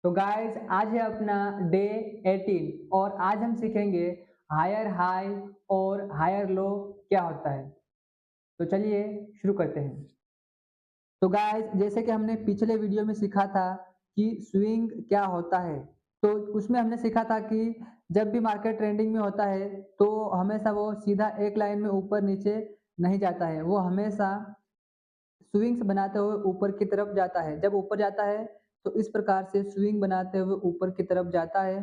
तो गाइस आज है अपना डे 18 और आज हम सीखेंगे हायर हाई और हायर लो क्या होता है। तो चलिए शुरू करते हैं। तो गाइस जैसे कि हमने पिछले वीडियो में सीखा था कि स्विंग क्या होता है। तो उसमें हमने सीखा था कि जब भी मार्केट ट्रेंडिंग में होता है तो हमेशा वो सीधा एक लाइन में ऊपर नीचे नहीं जाता है, वो हमेशा स्विंग्स बनाते हुए ऊपर की तरफ जाता है। जब ऊपर जाता है तो इस प्रकार से स्विंग बनाते हुए ऊपर की तरफ जाता है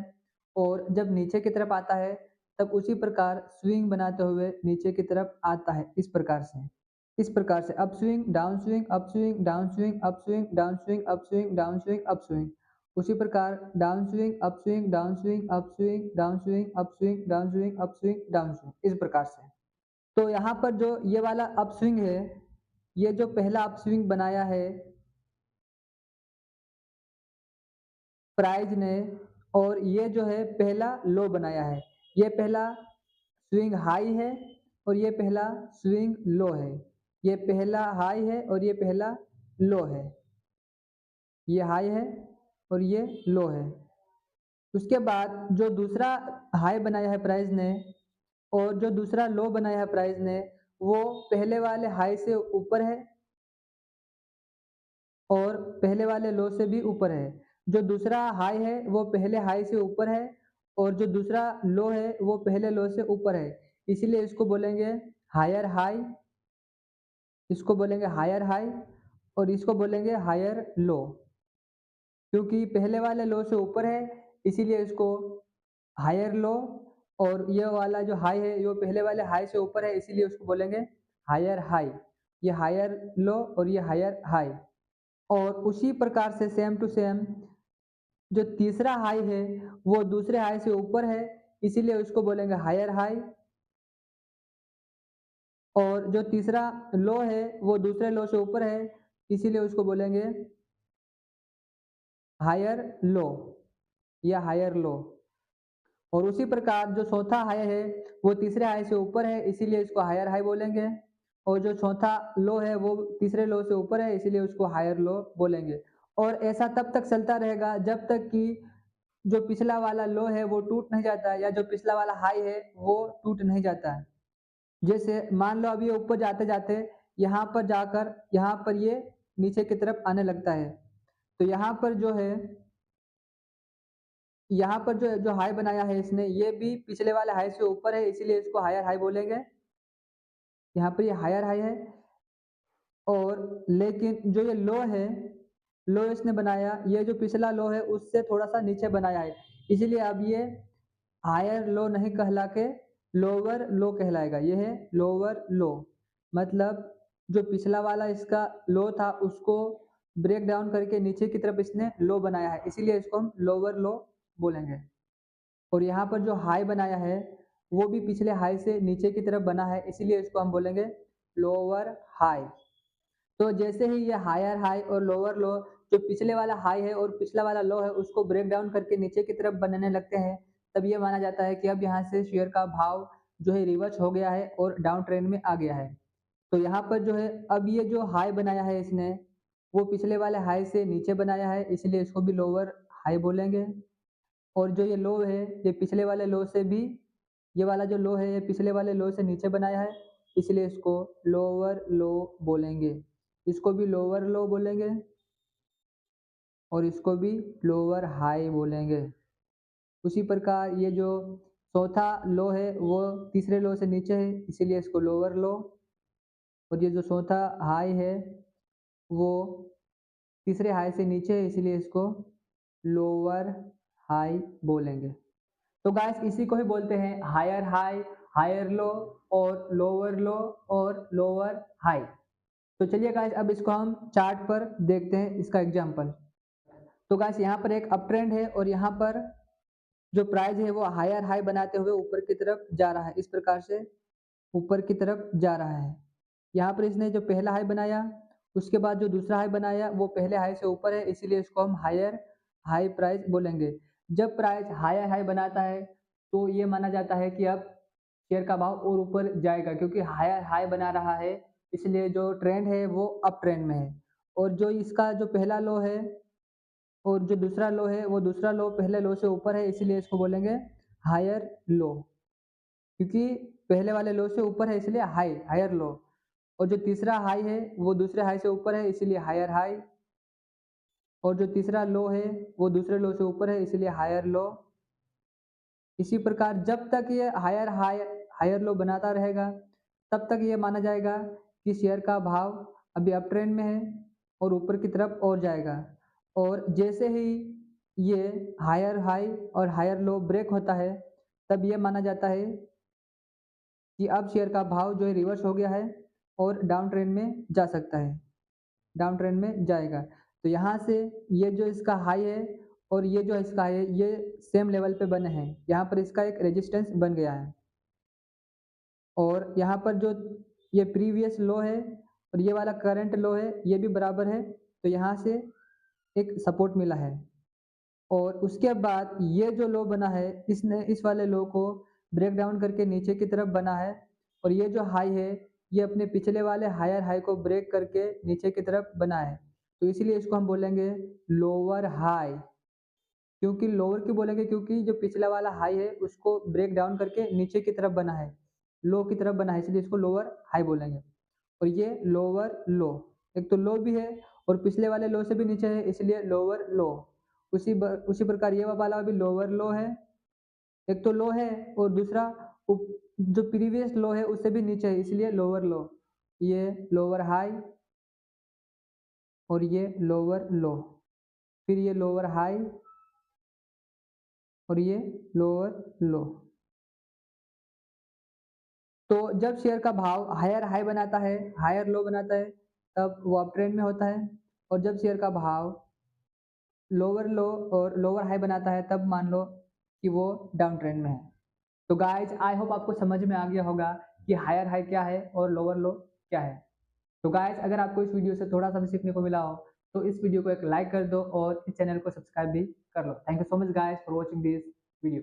और जब नीचे की तरफ आता है तब उसी प्रकार स्विंग बनाते हुए नीचे की तरफ आता है। इस प्रकार से up swing, down swing, up swing, down swing, up swing, down swing, up swing, down swing, up swing. उसी प्रकार down swing, up swing, down swing, up swing, down swing, up swing, down swing, up swing, down swing, इस प्रकार से। तो यहाँ पर जो ये वाला अप स्विंग है, ये जो पहला अप स्विंग बनाया है प्राइज ने, और ये जो है पहला लो बनाया है। ये पहला स्विंग हाई है और ये पहला स्विंग लो है। ये पहला हाई है और ये पहला लो है। ये हाई है और ये लो है। उसके बाद जो दूसरा हाई बनाया है प्राइस ने और जो दूसरा लो बनाया है प्राइस ने, वो पहले वाले हाई से ऊपर है और पहले वाले लो से भी ऊपर है। जो दूसरा हाई है वो पहले हाई से ऊपर है और जो दूसरा लो है वो पहले लो से ऊपर है। इसीलिए इसको बोलेंगे हायर हाई, इसको बोलेंगे हायर हाई और इसको बोलेंगे हायर लो। क्योंकि पहले वाले लो से ऊपर है इसीलिए इसको हायर लो, और ये वाला जो हाई है ये पहले वाले हाई से ऊपर है इसीलिए उसको बोलेंगे हायर हाई। ये हायर लो और ये हायर हाई। और उसी प्रकार से सेम टू सेम जो तीसरा हाई है वो दूसरे हाई से ऊपर है इसीलिए उसको बोलेंगे हायर हाई, और जो तीसरा लो है वो दूसरे लो से ऊपर है इसीलिए उसको बोलेंगे हायर लो या हायर लो। और उसी प्रकार जो चौथा हाई है वो तीसरे हाई से ऊपर है इसीलिए इसको हायर हाई बोलेंगे, और जो चौथा लो है वो तीसरे लो से ऊपर है इसीलिए उसको हायर लो बोलेंगे। और ऐसा तब तक चलता रहेगा जब तक कि जो पिछला वाला लो है वो टूट नहीं जाता है या जो पिछला वाला हाई है वो टूट नहीं जाता है। जैसे मान लो अभी ये ऊपर जाते-जाते यहाँ पर जाकर यहाँ पर ये नीचे की तरफ आने लगता है। तो यहाँ पर जो जो हाई बनाया है इसने, ये भी पिछले वाले हाई से ऊपर है इसीलिए इसको हायर हाई बोलेंगे। यहाँ पर ये हायर हाई है, और लेकिन जो ये लो है, लो इसने बनाया, ये जो पिछला लो है उससे थोड़ा-सा नीचे बनाया है। इसीलिए अब ये हायर लो नहीं कहला के लोअर लो कहलाएगा। ये है लोअर लो। मतलब जो पिछला वाला इसका लो था उसको ब्रेक डाउन करके नीचे की तरफ इसने लो बनाया है इसीलिए इसको हम लोअर लो बोलेंगे। और यहाँ पर जो हाई बनाया है वो भी पिछले हाई से नीचे की तरफ बना है इसीलिए इसको हम बोलेंगे लोअर हाई। तो जैसे ही ये हायर हाई और लोअर लो, जो पिछले वाला हाई है और पिछला वाला लो है उसको ब्रेक डाउन करके नीचे की तरफ बनने लगते हैं, तब ये माना जाता है कि अब यहाँ से शेयर का भाव जो है रिवर्स हो गया है और डाउन ट्रेंड में आ गया है। तो यहाँ पर जो है अब ये जो हाई बनाया है इसने, वो पिछले वाले हाई से नीचे बनाया है इसलिए इसको भी लोअर हाई बोलेंगे। और जो ये लो है, ये पिछले वाले लो से भी, ये वाला जो लो है ये पिछले वाले लो से नीचे बनाया है इसलिए इसको लोअर लो बोलेंगे। इसको भी लोअर लो बोलेंगे और इसको भी लोअर हाई बोलेंगे। उसी प्रकार ये जो चौथा लो है वो तीसरे लो से नीचे है इसीलिए इसको लोअर लो, और ये जो चौथा हाई है वो तीसरे हाई से नीचे है इसीलिए इसको लोअर हाई बोलेंगे। तो गाइस इसी को ही बोलते हैं हायर हाई, हायर लो और लोअर और लोअर हाई। तो चलिए गाइस अब इसको हम चार्ट पर देखते हैं इसका एग्जांपल। तो गाइस यहाँ पर एक अप ट्रेंड है और यहाँ पर जो प्राइस है वो हायर हाई बनाते हुए ऊपर की तरफ जा रहा है, इस प्रकार से ऊपर की तरफ जा रहा है। यहाँ पर इसने जो पहला हाई बनाया उसके बाद जो दूसरा हाई बनाया वो पहले हाई से ऊपर है इसीलिए इसको हम हायर हाई प्राइस बोलेंगे। जब प्राइस हायर हाई बनाता है तो ये माना जाता है कि अब शेयर का भाव और ऊपर जाएगा, क्योंकि हायर हाई बना रहा है इसलिए जो ट्रेंड है वो अप ट्रेंड में है। और जो इसका जो पहला लो है और जो दूसरा लो है वो दूसरा लो पहले लो से ऊपर है, इसीलिए इसको बोलेंगे हायर लो, क्योंकि पहले वाले लो से ऊपर है इसलिए हायर लो। और जो तीसरा हाई है वो दूसरे हाई से ऊपर है इसीलिए हायर हाई। और जो तीसरा लो है वो दूसरे लो से ऊपर है इसीलिए हायर लो। इसी प्रकार जब तक ये हायर लो बनाता रहेगा, तब तक ये माना जाएगा कि शेयर का भाव अभी अप ट्रेंड में है और ऊपर की तरफ और जाएगा। और जैसे ही ये हायर हाई और हायर लो ब्रेक होता है, तब ये माना जाता है कि अब शेयर का भाव जो है रिवर्स हो गया है और डाउन ट्रेंड में जा सकता है, डाउन ट्रेंड में जाएगा। तो यहाँ से ये जो इसका हाई है और ये जो इसका हाई है, ये सेम लेवल पे बने हैं। यहाँ पर इसका एक रेजिस्टेंस बन गया है और यहाँ पर जो ये प्रीवियस लो है और ये वाला करंट लो है, ये भी बराबर है। तो यहाँ से एक सपोर्ट मिला है और उसके बाद ये जो लो बना है, इसने इस वाले लो को ब्रेक डाउन करके नीचे की तरफ बना है और ये जो हाई है, ये अपने पिछले वाले हायर हाई को ब्रेक करके नीचे की तरफ बना है। तो इसीलिए इसको हम बोलेंगे लोअर हाई। क्योंकि लोअर क्यों बोलेंगे? क्योंकि जो पिछला वाला हाई है उसको ब्रेक डाउन करके नीचे की तरफ बना है, लो की तरफ बना है, इसलिए इसको लोअर हाई बोलेंगे। और ये लोअर लो, एक तो लो भी है और पिछले वाले लो से भी नीचे है इसलिए लोअर लो। उसी प्रकार ये वाला भी लोअर लो है, एक तो लो है और दूसरा जो प्रीवियस लो है उससे भी नीचे है इसलिए लोअर लो। ये लोअर हाई और ये लोअर लो, फिर ये लोअर हाई और ये लोअर लो। तो जब शेयर का भाव हायर हाई बनाता है, हायर लो बनाता है, तब वो अप ट्रेंड में होता है और जब शेयर का भाव लोअर लो और लोअर हाई बनाता है, तब मान लो कि वो डाउन ट्रेंड में है। तो गाइज आई होप आपको समझ में आ गया होगा कि हायर हाई क्या है और लोअर लो क्या है। तो गाइज अगर आपको इस वीडियो से थोड़ा सा भी सीखने को मिला हो तो इस वीडियो को एक लाइक कर दो और इस चैनल को सब्सक्राइब भी कर लो। Thank you so much guys for watching this video.